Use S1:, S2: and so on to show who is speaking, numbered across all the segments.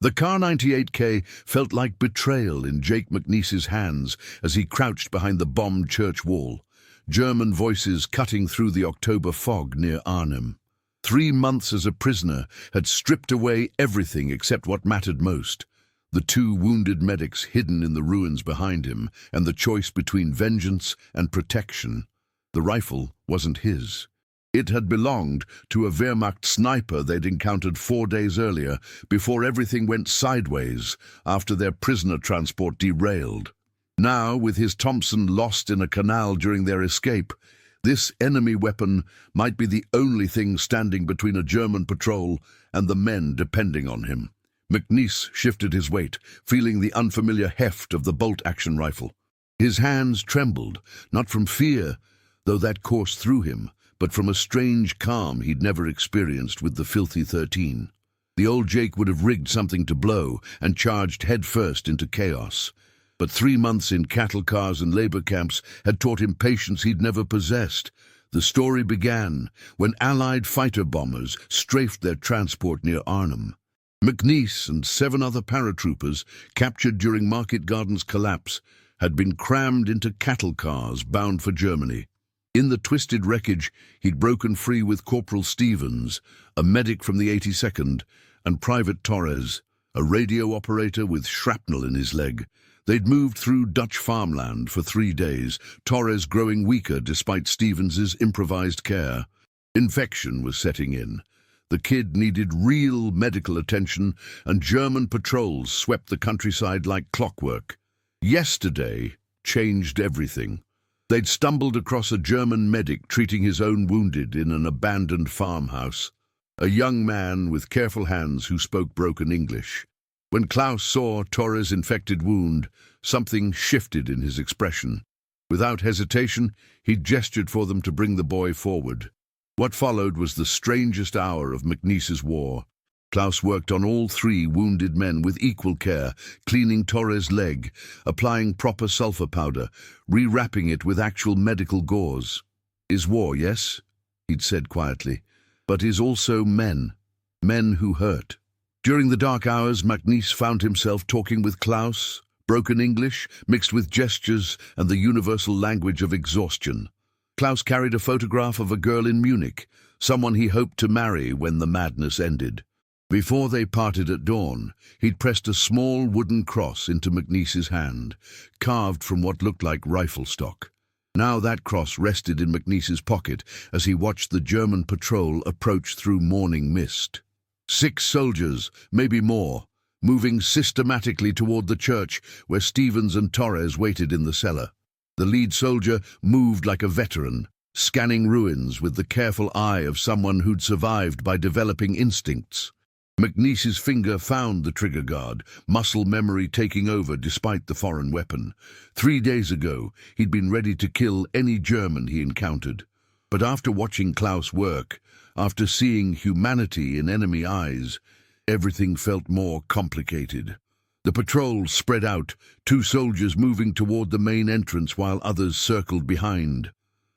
S1: The Kar98k felt like betrayal in Jake McNiece's hands as he crouched behind the bombed church wall, German voices cutting through the October fog near Arnhem. 3 months as a prisoner had stripped away everything except what mattered most: the 2 wounded medics hidden in the ruins behind him, and the choice between vengeance and protection. The rifle wasn't his. It had belonged to a Wehrmacht sniper they'd encountered 4 days earlier, before everything went sideways after their prisoner transport derailed. Now, with his Thompson lost in a canal during their escape, this enemy weapon might be the only thing standing between a German patrol and the men depending on him. McNiece shifted his weight, feeling the unfamiliar heft of the bolt-action rifle. His hands trembled, not from fear, though that coursed through him, but from a strange calm he'd never experienced with the filthy 13. The old Jake would have rigged something to blow and charged headfirst into chaos. But 3 months in cattle cars and labor camps had taught him patience he'd never possessed. The story began when Allied fighter bombers strafed their transport near Arnhem. McNiece and 7 other paratroopers, captured during Market Garden's collapse, had been crammed into cattle cars bound for Germany. In the twisted wreckage, he'd broken free with Corporal Stevens, a medic from the 82nd, and Private Torres, a radio operator with shrapnel in his leg. They'd moved through Dutch farmland for 3 days, Torres growing weaker despite Stevens's improvised care. Infection was setting in. The kid needed real medical attention, and German patrols swept the countryside like clockwork. Yesterday changed everything. They'd stumbled across a German medic treating his own wounded in an abandoned farmhouse. A young man with careful hands who spoke broken English. When Klaus saw Torres' infected wound, something shifted in his expression. Without hesitation, he gestured for them to bring the boy forward. What followed was the strangest hour of McNiece's war. Klaus worked on all 3 wounded men with equal care, cleaning Torres' leg, applying proper sulfur powder, rewrapping it with actual medical gauze. "Is war, yes?" he'd said quietly, "but is also men who hurt." During the dark hours, McNiece found himself talking with Klaus, broken English mixed with gestures and the universal language of exhaustion. Klaus carried a photograph of a girl in Munich, someone he hoped to marry when the madness ended. Before they parted at dawn, he'd pressed a small wooden cross into McNiece's hand, carved from what looked like rifle stock. Now that cross rested in McNiece's pocket as he watched the German patrol approach through morning mist. 6 soldiers, maybe more, moving systematically toward the church where Stevens and Torres waited in the cellar. The lead soldier moved like a veteran, scanning ruins with the careful eye of someone who'd survived by developing instincts. McNiece's finger found the trigger guard, muscle memory taking over despite the foreign weapon. 3 days ago, he'd been ready to kill any German he encountered. But after watching Klaus work, after seeing humanity in enemy eyes, everything felt more complicated. The patrol spread out, 2 soldiers moving toward the main entrance while others circled behind.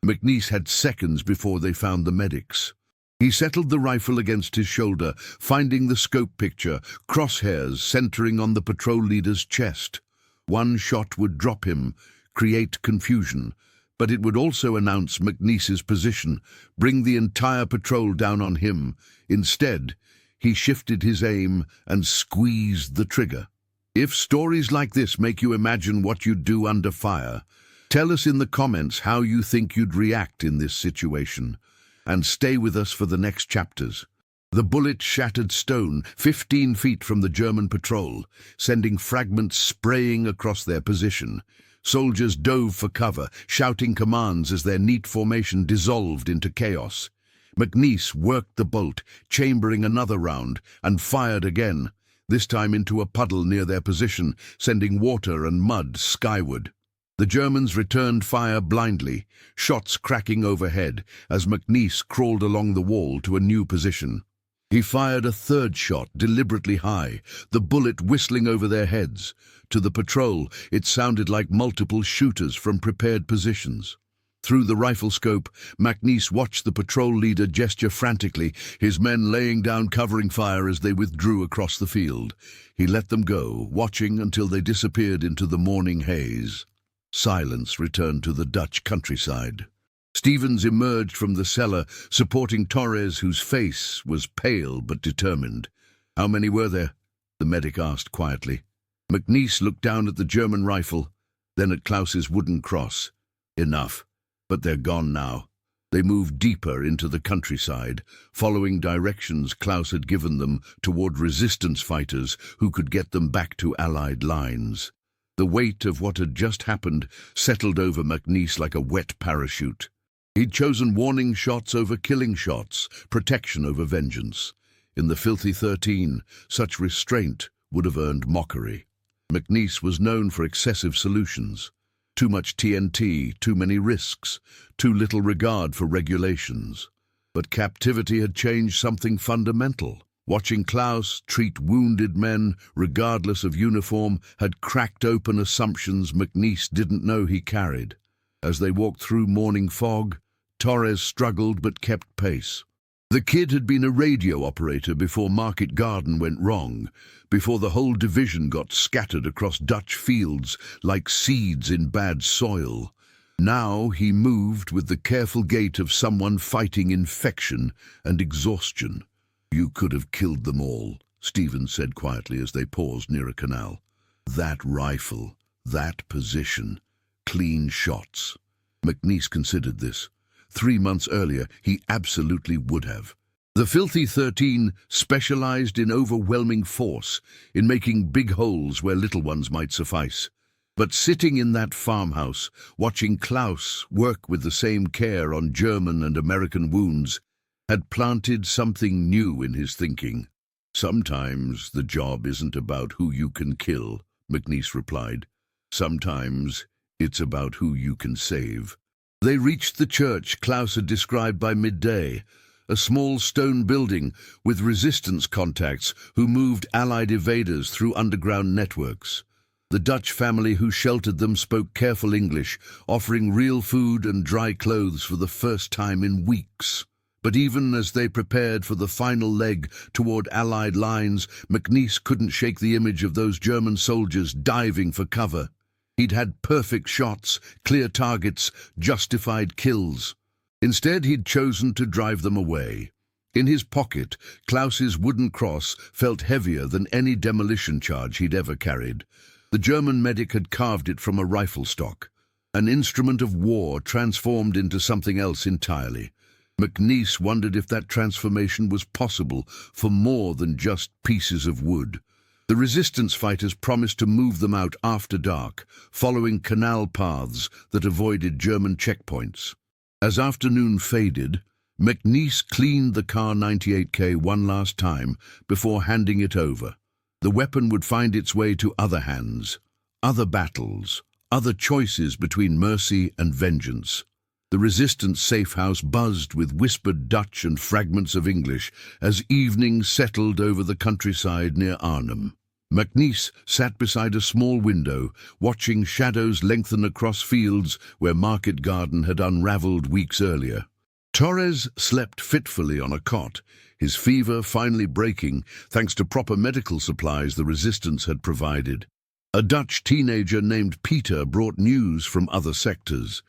S1: McNiece had seconds before they found the medics. He settled the rifle against his shoulder, finding the scope picture, crosshairs centering on the patrol leader's chest. One shot would drop him, create confusion, but it would also announce McNiece's position, bring the entire patrol down on him. Instead, he shifted his aim and squeezed the trigger. If stories like this make you imagine what you'd do under fire, tell us in the comments how you think you'd react in this situation. And stay with us for the next chapters. The bullet shattered stone 15 feet from the German patrol, sending fragments spraying across their position. Soldiers dove for cover, shouting commands as their neat formation dissolved into chaos. McNiece worked the bolt, chambering another round, and fired again, this time into a puddle near their position, sending water and mud skyward. The Germans returned fire blindly, shots cracking overhead as McNiece crawled along the wall to a new position. He fired a 3rd shot deliberately high, the bullet whistling over their heads. To the patrol, it sounded like multiple shooters from prepared positions. Through the rifle scope, McNiece watched the patrol leader gesture frantically, his men laying down covering fire as they withdrew across the field. He let them go, watching until they disappeared into the morning haze. Silence returned to the Dutch countryside. Stevens emerged from the cellar, supporting Torres, whose face was pale but determined. "How many were there?" the medic asked quietly. McNiece looked down at the German rifle, then at Klaus's wooden cross. "Enough. But they're gone now." They moved deeper into the countryside, following directions Klaus had given them toward resistance fighters who could get them back to Allied lines. The weight of what had just happened settled over McNiece like a wet parachute. He'd chosen warning shots over killing shots, protection over vengeance. In the Filthy 13, such restraint would have earned mockery. McNiece was known for excessive solutions. Too much TNT, too many risks, too little regard for regulations. But captivity had changed something fundamental. Watching Klaus treat wounded men, regardless of uniform, had cracked open assumptions McNiece didn't know he carried. As they walked through morning fog, Torres struggled but kept pace. The kid had been a radio operator before Market Garden went wrong, before the whole division got scattered across Dutch fields like seeds in bad soil. Now he moved with the careful gait of someone fighting infection and exhaustion. "You could have killed them all," Stevens said quietly as they paused near a canal. "That rifle, that position, clean shots." McNiece considered this. 3 months earlier, he absolutely would have. The Filthy 13 specialized in overwhelming force, in making big holes where little ones might suffice. But sitting in that farmhouse, watching Klaus work with the same care on German and American wounds, had planted something new in his thinking. "Sometimes the job isn't about who you can kill," McNiece replied. "Sometimes it's about who you can save." They reached the church Klaus had described by midday, a small stone building with resistance contacts who moved Allied evaders through underground networks. The Dutch family who sheltered them spoke careful English, offering real food and dry clothes for the first time in weeks. But even as they prepared for the final leg toward Allied lines, McNiece couldn't shake the image of those German soldiers diving for cover. He'd had perfect shots, clear targets, justified kills. Instead, he'd chosen to drive them away. In his pocket, Klaus's wooden cross felt heavier than any demolition charge he'd ever carried. The German medic had carved it from a rifle stock, an instrument of war transformed into something else entirely. McNiece wondered if that transformation was possible for more than just pieces of wood. The resistance fighters promised to move them out after dark, following canal paths that avoided German checkpoints. As afternoon faded, McNiece cleaned the Kar98k one last time before handing it over. The weapon would find its way to other hands, other battles, other choices between mercy and vengeance. The resistance safe house buzzed with whispered Dutch and fragments of English as evening settled over the countryside near Arnhem. McNiece sat beside a small window, watching shadows lengthen across fields where Market Garden had unraveled weeks earlier. Torres slept fitfully on a cot, his fever finally breaking thanks to proper medical supplies the resistance had provided. A Dutch teenager named Peter brought news from other sectors.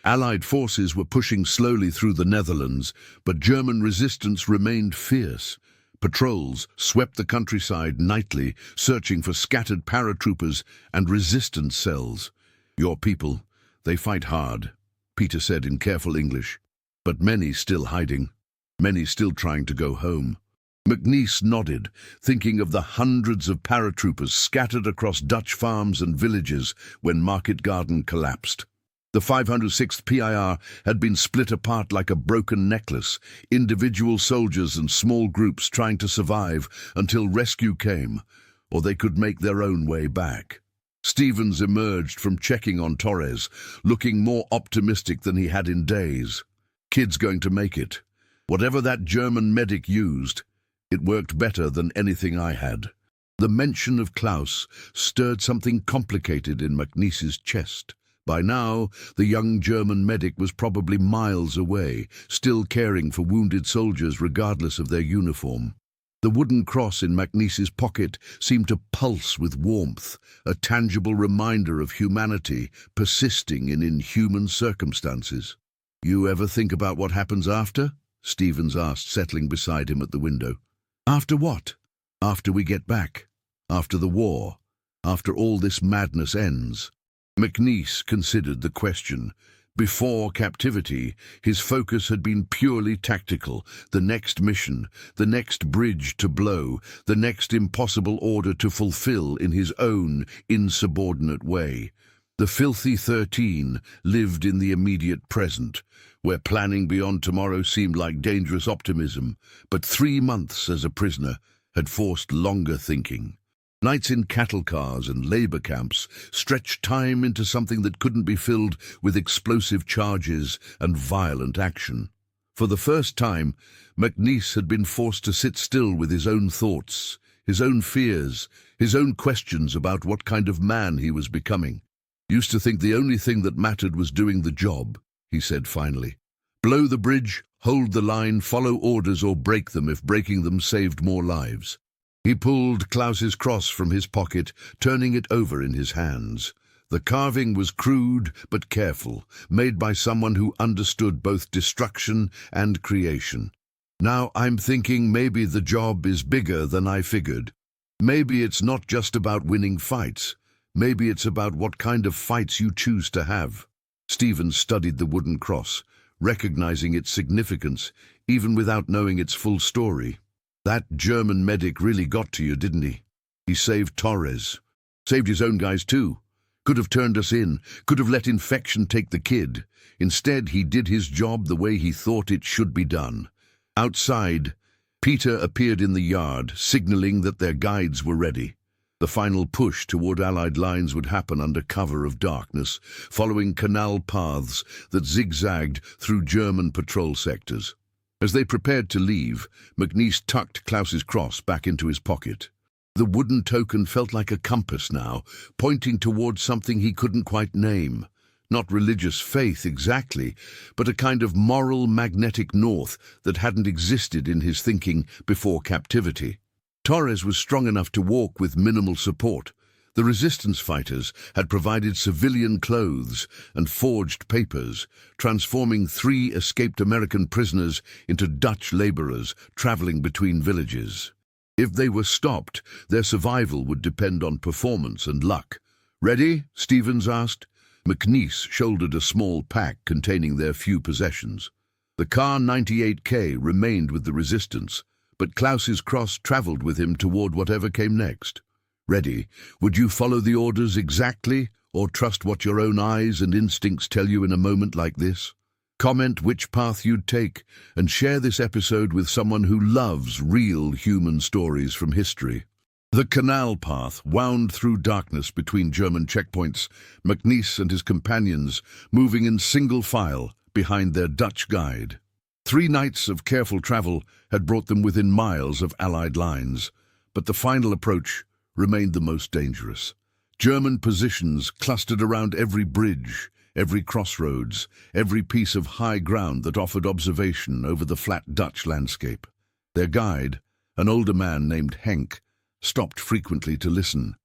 S1: Allied forces were pushing slowly through the Netherlands, but German resistance remained fierce. Patrols swept the countryside nightly, searching for scattered paratroopers and resistance cells. "Your people, they fight hard," Peter said in careful English, "but many still hiding, many still trying to go home." McNiece nodded, thinking of the hundreds of paratroopers scattered across Dutch farms and villages when Market Garden collapsed. The 506th PIR had been split apart like a broken necklace, individual soldiers and small groups trying to survive until rescue came, or they could make their own way back. Stevens emerged from checking on Torres, looking more optimistic than he had in days. "Kid's going to make it. Whatever that German medic used, it worked better than anything I had." The mention of Klaus stirred something complicated in McNiece's chest. By now, the young German medic was probably miles away, still caring for wounded soldiers regardless of their uniform. The wooden cross in McNiece's pocket seemed to pulse with warmth, a tangible reminder of humanity persisting in inhuman circumstances. "You ever think about what happens after?" Stevens asked, settling beside him at the window. "After what?" "After we get back. After the war. After all this madness ends." McNiece considered the question. Before captivity, his focus had been purely tactical. The next mission, the next bridge to blow, the next impossible order to fulfill in his own insubordinate way. The filthy 13 lived in the immediate present, where planning beyond tomorrow seemed like dangerous optimism, but 3 months as a prisoner had forced longer thinking. Nights in cattle cars and labor camps stretched time into something that couldn't be filled with explosive charges and violent action. For the first time, McNiece had been forced to sit still with his own thoughts, his own fears, his own questions about what kind of man he was becoming. "Used to think the only thing that mattered was doing the job," he said finally. "Blow the bridge, hold the line, follow orders or break them if breaking them saved more lives." He pulled Klaus's cross from his pocket, turning it over in his hands. The carving was crude but careful, made by someone who understood both destruction and creation. "Now I'm thinking maybe the job is bigger than I figured. Maybe it's not just about winning fights. Maybe it's about what kind of fights you choose to have." Stevens studied the wooden cross, recognizing its significance, even without knowing its full story. "That German medic really got to you, didn't he? He saved Torres. Saved his own guys too. Could have turned us in, could have let infection take the kid. Instead, he did his job the way he thought it should be done." Outside, Peter appeared in the yard, signaling that their guides were ready. The final push toward Allied lines would happen under cover of darkness, following canal paths that zigzagged through German patrol sectors. As they prepared to leave, McNiece tucked Klaus's cross back into his pocket. The wooden token felt like a compass now, pointing towards something he couldn't quite name. Not religious faith exactly, but a kind of moral magnetic north that hadn't existed in his thinking before captivity. Torres was strong enough to walk with minimal support. The resistance fighters had provided civilian clothes and forged papers, transforming 3 escaped American prisoners into Dutch laborers traveling between villages. If they were stopped, their survival would depend on performance and luck. "Ready?" Stevens asked. McNiece shouldered a small pack containing their few possessions. The Kar98k remained with the resistance, but Klaus's cross traveled with him toward whatever came next. "Ready? Would you follow the orders exactly, or trust what your own eyes and instincts tell you in a moment like this? Comment which path you'd take, and share this episode with someone who loves real human stories from history." The canal path wound through darkness between German checkpoints, McNiece and his companions moving in single file behind their Dutch guide. 3 nights of careful travel had brought them within miles of Allied lines, but the final approach remained the most dangerous. German positions clustered around every bridge, every crossroads, every piece of high ground that offered observation over the flat Dutch landscape. Their guide, an older man named Henk, stopped frequently to listen.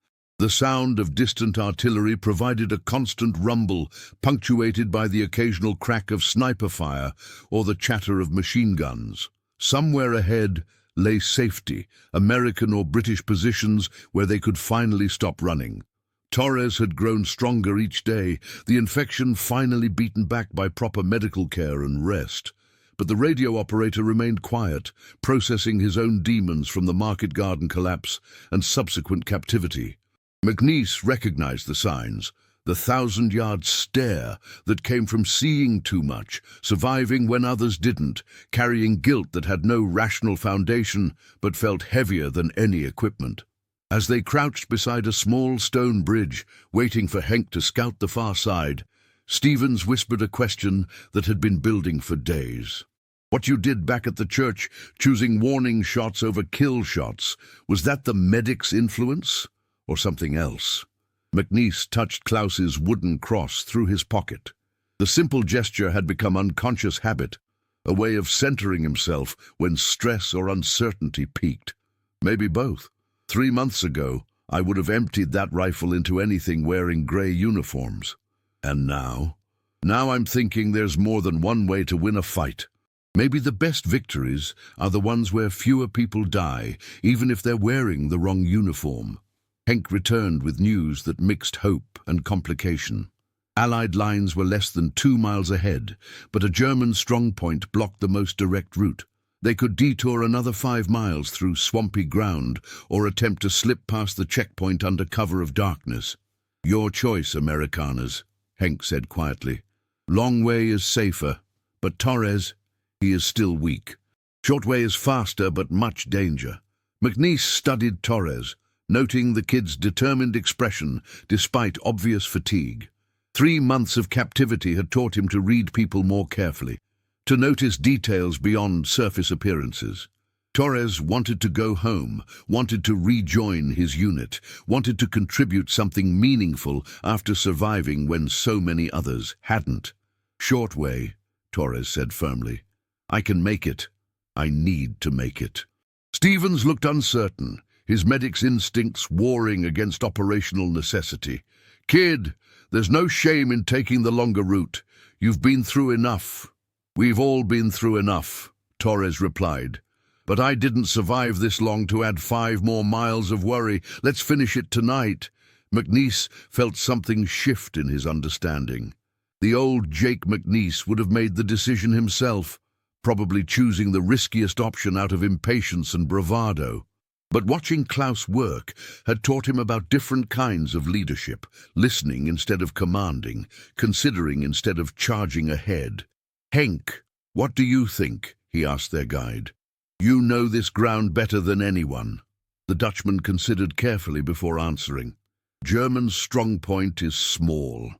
S1: The sound of distant artillery provided a constant rumble, punctuated by the occasional crack of sniper fire or the chatter of machine guns. Somewhere ahead lay safety, American or British positions where they could finally stop running. Torres had grown stronger each day, the infection finally beaten back by proper medical care and rest. But the radio operator remained quiet, processing his own demons from the market garden collapse and subsequent captivity. McNiece recognized the signs, the 1,000-yard stare that came from seeing too much, surviving when others didn't, carrying guilt that had no rational foundation but felt heavier than any equipment. As they crouched beside a small stone bridge, waiting for Henk to scout the far side, Stevens whispered a question that had been building for days. "What you did back at the church, choosing warning shots over kill shots, was that the medic's influence, or something else?" McNiece touched Klaus's wooden cross through his pocket. The simple gesture had become unconscious habit, a way of centering himself when stress or uncertainty peaked. Maybe both. 3 months ago, I would have emptied that rifle into anything wearing grey uniforms. And now? Now I'm thinking there's more than one way to win a fight. Maybe the best victories are the ones where fewer people die, even if they're wearing the wrong uniform. Henk returned with news that mixed hope and complication. Allied lines were less than 2 miles ahead, but a German strongpoint blocked the most direct route. They could detour another 5 miles through swampy ground or attempt to slip past the checkpoint under cover of darkness. Your choice, Amerikaners, Henk said quietly. Long way is safer, but Torres, he is still weak. Short way is faster, but much danger. McNiece studied Torres, noting the kid's determined expression despite obvious fatigue. 3 months of captivity had taught him to read people more carefully, to notice details beyond surface appearances. Torres wanted to go home, wanted to rejoin his unit, wanted to contribute something meaningful after surviving when so many others hadn't. Short way, Torres said firmly. I can make it. I need to make it. Stevens looked uncertain, his medic's instincts warring against operational necessity. Kid, there's no shame in taking the longer route. You've been through enough. We've all been through enough, Torres replied. But I didn't survive this long to add 5 more miles of worry. Let's finish it tonight. McNiece felt something shift in his understanding. The old Jake McNiece would have made the decision himself, probably choosing the riskiest option out of impatience and bravado. But watching Klaus work had taught him about different kinds of leadership, listening instead of commanding, considering instead of charging ahead. Henk, what do you think? He asked their guide. You know this ground better than anyone. The Dutchman considered carefully before answering. German's strong point is small.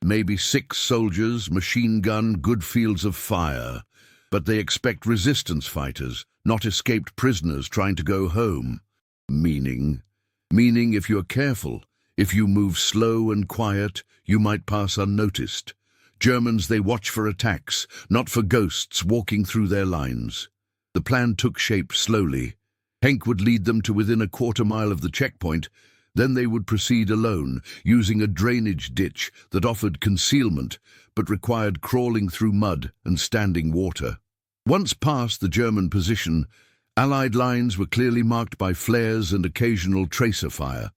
S1: Maybe 6 soldiers, machine gun, good fields of fire. But they expect resistance fighters, not escaped prisoners trying to go home. Meaning if you're careful, if you move slow and quiet, you might pass unnoticed. Germans, they watch for attacks, not for ghosts walking through their lines. The plan took shape slowly. Henk would lead them to within a 1/4 mile of the checkpoint, then they would proceed alone, using a drainage ditch that offered concealment, but required crawling through mud and standing water. Once past the German position, Allied lines were clearly marked by flares and occasional tracer fire.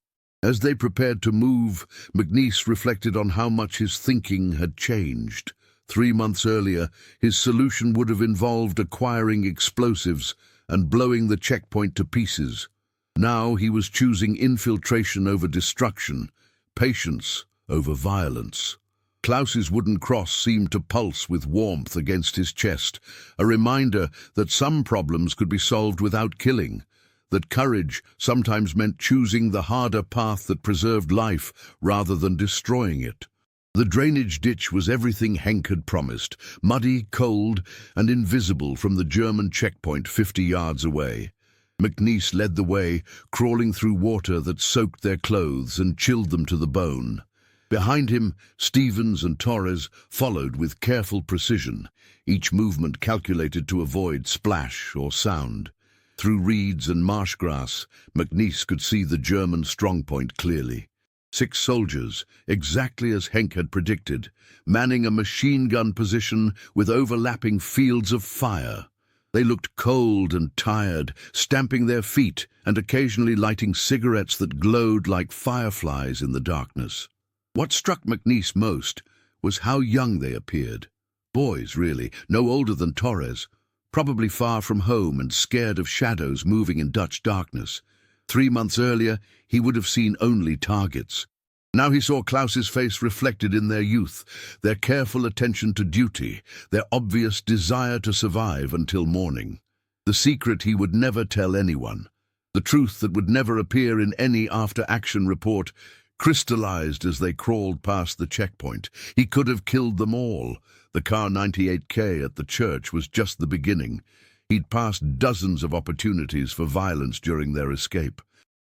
S1: As they prepared to move, McNiece reflected on how much his thinking had changed. 3 months earlier, his solution would have involved acquiring explosives and blowing the checkpoint to pieces. Now he was choosing infiltration over destruction, patience over violence. Klaus's wooden cross seemed to pulse with warmth against his chest, a reminder that some problems could be solved without killing, that courage sometimes meant choosing the harder path that preserved life rather than destroying it. The drainage ditch was everything Henk had promised, muddy, cold, and invisible from the German checkpoint 50 yards away. McNiece led the way, crawling through water that soaked their clothes and chilled them to the bone. Behind him, Stevens and Torres followed with careful precision, each movement calculated to avoid splash or sound. Through reeds and marsh grass, McNiece could see the German strongpoint clearly. 6 soldiers, exactly as Henk had predicted, manning a machine gun position with overlapping fields of fire. They looked cold and tired, stamping their feet and occasionally lighting cigarettes that glowed like fireflies in the darkness. What struck McNiece most was how young they appeared. Boys, really, no older than Torres, probably far from home and scared of shadows moving in Dutch darkness. 3 months earlier, he would have seen only targets. Now he saw Klaus's face reflected in their youth, their careful attention to duty, their obvious desire to survive until morning. The secret he would never tell anyone, the truth that would never appear in any after-action report, crystallized as they crawled past the checkpoint. He could have killed them all. The Kar98k at the church was just the beginning. He'd passed dozens of opportunities for violence during their escape.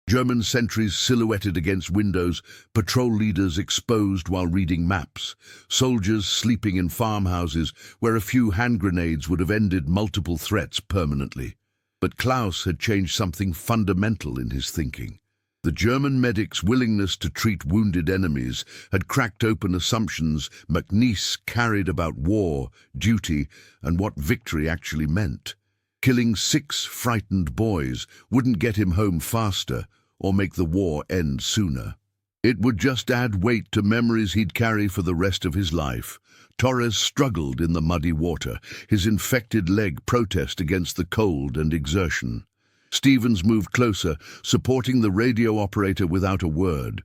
S1: German sentries silhouetted against windows, patrol leaders exposed while reading maps, soldiers sleeping in farmhouses where a few hand grenades would have ended multiple threats permanently. But Klaus had changed something fundamental in his thinking. The German medics' willingness to treat wounded enemies had cracked open assumptions McNiece carried about war, duty, and what victory actually meant. Killing 6 frightened boys wouldn't get him home faster or make the war end sooner. It would just add weight to memories he'd carry for the rest of his life. Torres struggled in the muddy water, his infected leg protest against the cold and exertion. Stevens moved closer, supporting the radio operator without a word.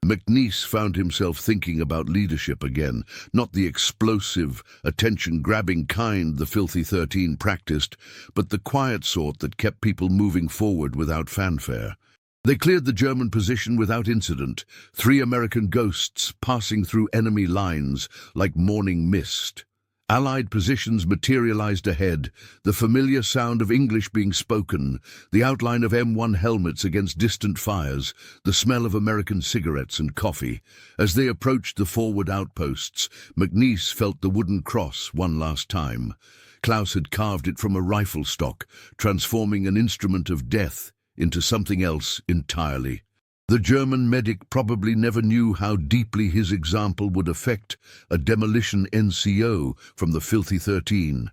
S1: McNiece found himself thinking about leadership again, not the explosive, attention-grabbing kind the Filthy 13 practiced, but the quiet sort that kept people moving forward without fanfare. They cleared the German position without incident, 3 American ghosts passing through enemy lines like morning mist. Allied positions materialized ahead, the familiar sound of English being spoken, the outline of M1 helmets against distant fires, the smell of American cigarettes and coffee. As they approached the forward outposts, McNiece felt the wooden cross one last time. Klaus had carved it from a rifle stock, transforming an instrument of death into something else entirely. The German medic probably never knew how deeply his example would affect a demolition NCO from the Filthy 13,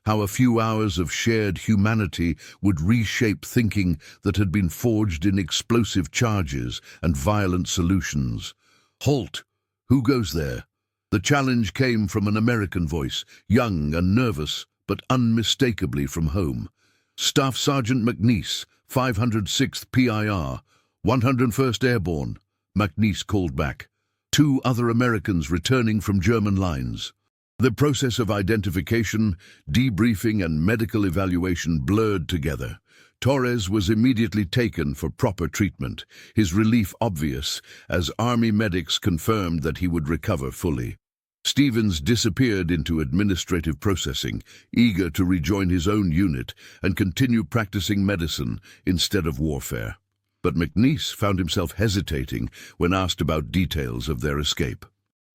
S1: how a few hours of shared humanity would reshape thinking that had been forged in explosive charges and violent solutions. "Halt! Who goes there?" The challenge came from an American voice, young and nervous, but unmistakably from home. "Staff Sergeant McNiece, 506th PIR, 101st Airborne," McNiece called back. 2 other Americans returning from German lines. The process of identification, debriefing and medical evaluation blurred together. Torres was immediately taken for proper treatment, his relief obvious as Army medics confirmed that he would recover fully. Stevens disappeared into administrative processing, eager to rejoin his own unit and continue practicing medicine instead of warfare. But McNiece found himself hesitating when asked about details of their escape.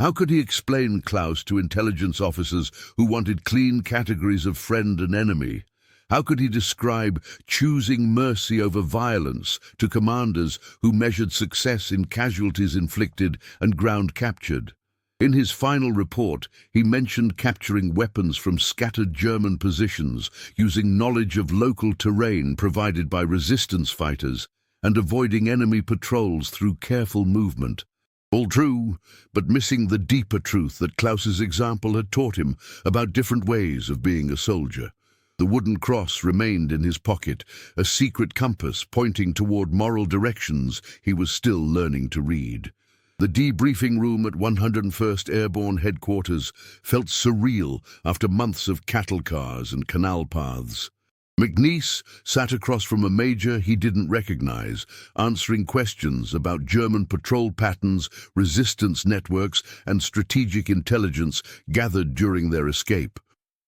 S1: How could he explain Klaus to intelligence officers who wanted clean categories of friend and enemy? How could he describe choosing mercy over violence to commanders who measured success in casualties inflicted and ground captured? In his final report, he mentioned capturing weapons from scattered German positions, using knowledge of local terrain provided by resistance fighters, and avoiding enemy patrols through careful movement. All true, but missing the deeper truth that Klaus's example had taught him about different ways of being a soldier. The wooden cross remained in his pocket, a secret compass pointing toward moral directions he was still learning to read. The debriefing room at 101st Airborne Headquarters felt surreal after months of cattle cars and canal paths. McNiece sat across from a major he didn't recognize, answering questions about German patrol patterns, resistance networks, and strategic intelligence gathered during their escape.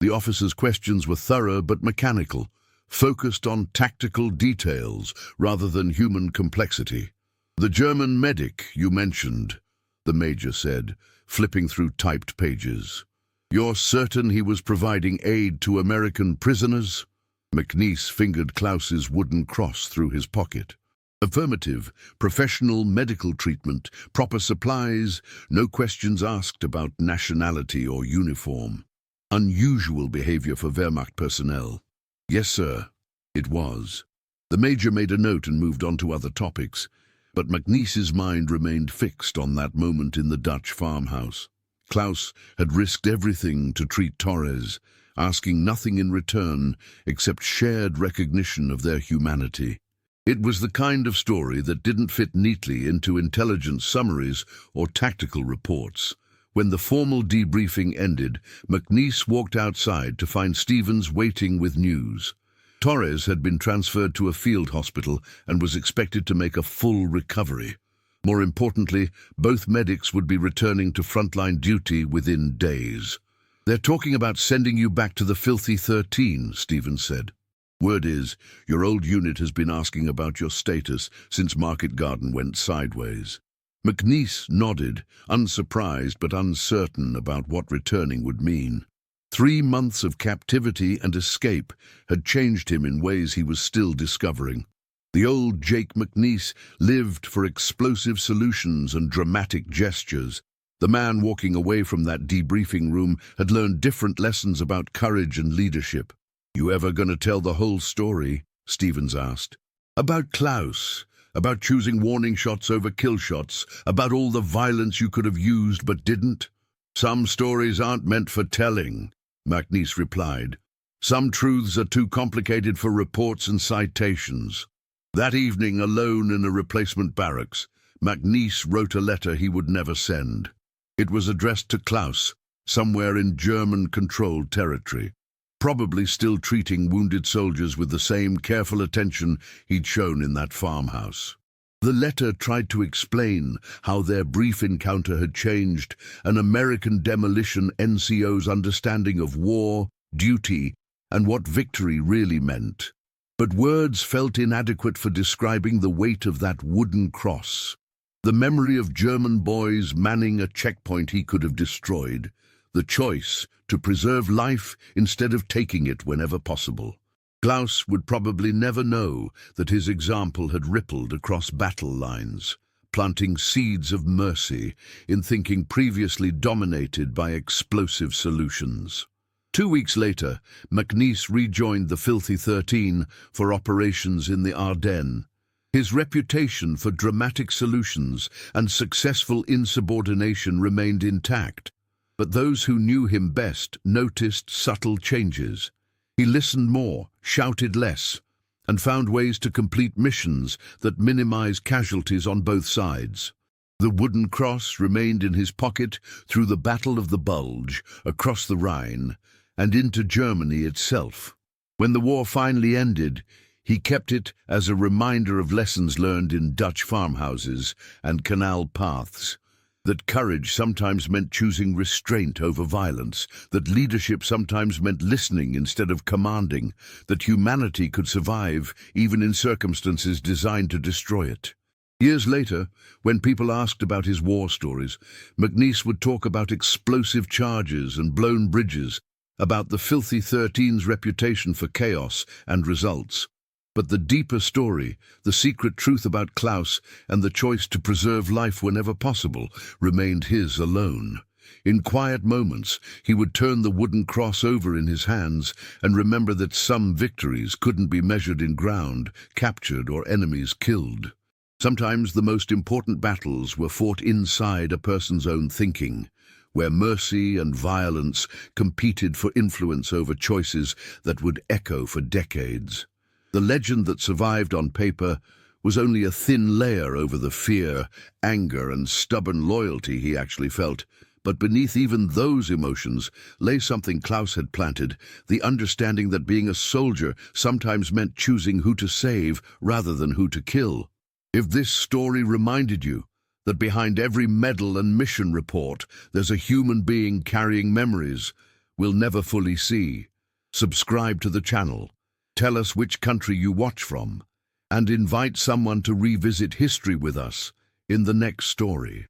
S1: The officer's questions were thorough but mechanical, focused on tactical details rather than human complexity. "The German medic you mentioned," the major said, flipping through typed pages. "You're certain he was providing aid to American prisoners?" McNiece fingered Klaus's wooden cross through his pocket. "Affirmative. Professional medical treatment, proper supplies, no questions asked about nationality or uniform. Unusual behavior for Wehrmacht personnel." "Yes, sir." It was. The major made a note and moved on to other topics, but McNiece's mind remained fixed on that moment in the Dutch farmhouse. Klaus had risked everything to treat Torres, asking nothing in return except shared recognition of their humanity. It was the kind of story that didn't fit neatly into intelligence summaries or tactical reports. When the formal debriefing ended, McNiece walked outside to find Stevens waiting with news. Torres had been transferred to a field hospital and was expected to make a full recovery. More importantly, both medics would be returning to frontline duty within days. "They're talking about sending you back to the Filthy 13, Stevens said. Word is, your old unit has been asking about your status since Market Garden went sideways. McNiece nodded, unsurprised but uncertain about what returning would mean. 3 months of captivity and escape had changed him in ways he was still discovering. The old Jake McNiece lived for explosive solutions and dramatic gestures. The man walking away from that debriefing room had learned different lessons about courage and leadership. "You ever gonna tell the whole story?" Stevens asked. "About Klaus, about choosing warning shots over kill shots, about all the violence you could have used but didn't?" "Some stories aren't meant for telling," McNiece replied. "Some truths are too complicated for reports and citations." That evening, alone in a replacement barracks, McNiece wrote a letter he would never send. It was addressed to Klaus, somewhere in German-controlled territory, probably still treating wounded soldiers with the same careful attention he'd shown in that farmhouse. The letter tried to explain how their brief encounter had changed an American demolition NCO's understanding of war, duty, and what victory really meant. But words felt inadequate for describing the weight of that wooden cross. The memory of German boys manning a checkpoint he could have destroyed. The choice to preserve life instead of taking it whenever possible. Klaus would probably never know that his example had rippled across battle lines, planting seeds of mercy in thinking previously dominated by explosive solutions. 2 weeks later, McNiece rejoined the Filthy 13 for operations in the Ardennes. His reputation for dramatic solutions and successful insubordination remained intact, but those who knew him best noticed subtle changes. He listened more, shouted less, and found ways to complete missions that minimize casualties on both sides. The wooden cross remained in his pocket through the Battle of the Bulge, across the Rhine, and into Germany itself. When the war finally ended, he kept it as a reminder of lessons learned in Dutch farmhouses and canal paths, that courage sometimes meant choosing restraint over violence, that leadership sometimes meant listening instead of commanding, that humanity could survive even in circumstances designed to destroy it. Years later, when people asked about his war stories, McNiece would talk about explosive charges and blown bridges, about the Filthy 13's reputation for chaos and results. But the deeper story, the secret truth about Klaus and the choice to preserve life whenever possible, remained his alone. In quiet moments, he would turn the wooden cross over in his hands and remember that some victories couldn't be measured in ground, captured, or enemies killed. Sometimes the most important battles were fought inside a person's own thinking, where mercy and violence competed for influence over choices that would echo for decades. The legend that survived on paper was only a thin layer over the fear, anger, and stubborn loyalty he actually felt. But beneath even those emotions lay something Klaus had planted, the understanding that being a soldier sometimes meant choosing who to save rather than who to kill. If this story reminded you that behind every medal and mission report there's a human being carrying memories we'll never fully see, subscribe to the channel. Tell us which country you watch from, and invite someone to revisit history with us in the next story.